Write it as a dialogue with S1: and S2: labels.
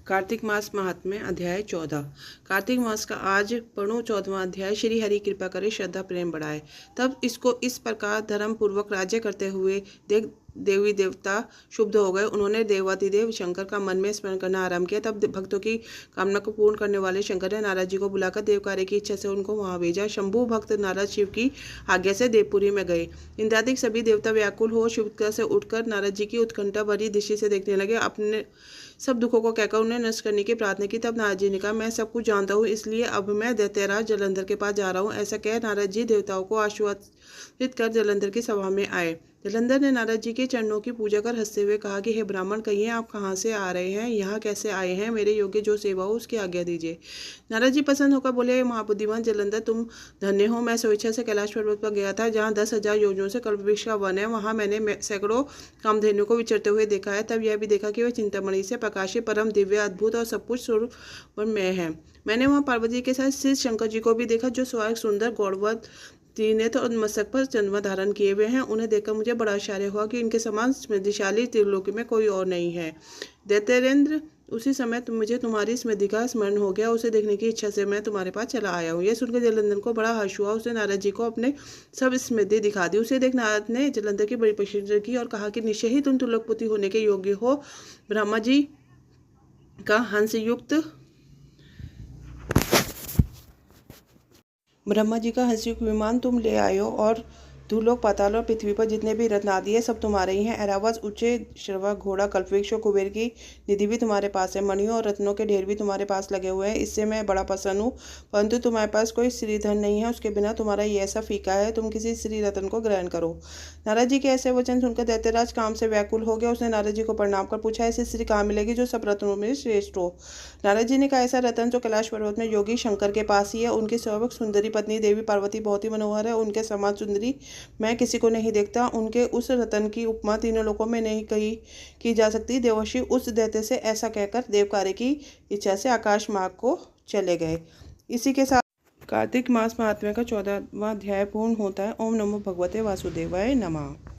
S1: कार्तिक मास महात्म्य अध्याय 14। कार्तिक मास का आज पढ़ो 14वां अध्याय। श्री हरि कृपा करे श्रद्धा प्रेम बढ़ाए। तब इसको इस प्रकार धर्म पूर्वक राज्य करते हुए देख देवी देवता शुद्ध हो गए। उन्होंने देवाधिदेव शंकर का मन में स्मरण करना आरंभ किया। तब भक्तों की कामना को पूर्ण करने वाले शंकर ने नारद जी को बुलाकर देव कार्य की इच्छा से उनको वहां भेजा। शंभु भक्त नारद शिव की आज्ञा से देवपुरी में गए। इंद्रादिक सभी देवता व्याकुल हो शिवका से उठकर नारद जी की उत्कंठा भरी दृष्टि से देखने लगे। अपने सब दुखों को कहकर उन्हें नष्ट करने की प्रार्थना की। तब नारद जी ने कहा, मैं सब कुछ जानता हूँ, इसलिए अब मैं दैत्यराज जलंधर के पास जा रहा हूँ। ऐसा कह नारद जी देवताओं को आश्वासित कर जलंधर की सभा में आए। जलंधर ने नारद जी के चरणों की पूजा कर हंसते हुए कहा कि हे ब्राह्मण, कहिए आप कहाँ से आ रहे हैं, यहाँ कैसे आए हैं? मेरे योग्य जो सेवा हो उसकी आज्ञा दीजिए। नारद जी प्रसन्न होकर बोले, महाबुद्धिमान जलंधर, तुम धन्य हो। मैं स्वेच्छा से कैलाश पर्वत पर गया था, जहाँ 10,000 योजनों से कल्पवृक्ष का वन है। वहाँ मैंने सैकड़ों कामधेनु को विचरते हुए देखा है। तब यह भी देखा कि वे चिंतामणि से प्रकाशित परम दिव्य अद्भुत और सब कुछ स्वरूप में है। मैंने वहाँ पार्वती के साथ श्री शंकर जी को भी देखा, जो स्वर्ग सुंदर गौरवत त्रिनेत्र और मस्तक पर चंद्रमा धारण किए हुए हैं। उन्हें देखकर मुझे बड़ा आश्चर्य हुआ कि इनके समान स्मृतिशाली त्रिलोकी में कोई और नहीं है। दैत्येंद्र, उसी समय मुझे तुम्हारी स्मृति का स्मरण हो गया। उसे देखने की इच्छा से मैं तुम्हारे पास चला आया हूँ। यह सुनकर जलंधर को बड़ा हर्ष हुआ। उसने नारद जी को अपने सब स्मृति दिखा दी। उसे देख नारद ने जलंधर की बड़ी प्रशंसा की और कहा कि निश्चय ही तुम त्रिलोकपति होने के योग्य हो। ब्रह्मा जी का हंसयुक्त विमान तुम ले आए हो, और भूलोक, पाताल और पृथ्वी पर जितने भी रत्न आदि है सब तुम्हारे ही हैं। ऐरावत, ऊंचे श्रवा, घोड़ा, कल्पवृक्ष और कुबेर की निधि भी तुम्हारे पास है। मणियों और रत्नों के ढेर भी तुम्हारे पास लगे हुए हैं। इससे मैं बड़ा प्रसन्न हूँ। परंतु तुम्हारे पास कोई श्रीधन नहीं है, उसके बिना तुम्हारा ये ऐसा फीका है। तुम किसी श्री रत्न को ग्रहण करो। नारद जी के ऐसे वचन सुनकर दैत्यराज काम से व्याकुल हो गया। उसने नारद जी को प्रणाम कर पूछा, ऐसी स्त्री कहाँ मिलेगी जो सब रत्नों में श्रेष्ठ हो? नारद जी ने कहा, ऐसा रतन जो कैलाश पर्वत में योगी शंकर के पास ही है। उनकी सर्वक सुंदरी पत्नी देवी पार्वती बहुत ही मनोहर है। उनके समान सुंदरी मैं किसी को नहीं देखता। उनके उस रतन की उपमा तीनों लोकों में नहीं कही की जा सकती। देवर्षि उस दैत्य से ऐसा कहकर देव कार्य की इच्छा से आकाश मार्ग को चले गए। इसी के साथ कार्तिक मास महात्म्य का 14वां अध्याय पूर्ण होता है। ओम नमो भगवते वासुदेवाय नमः।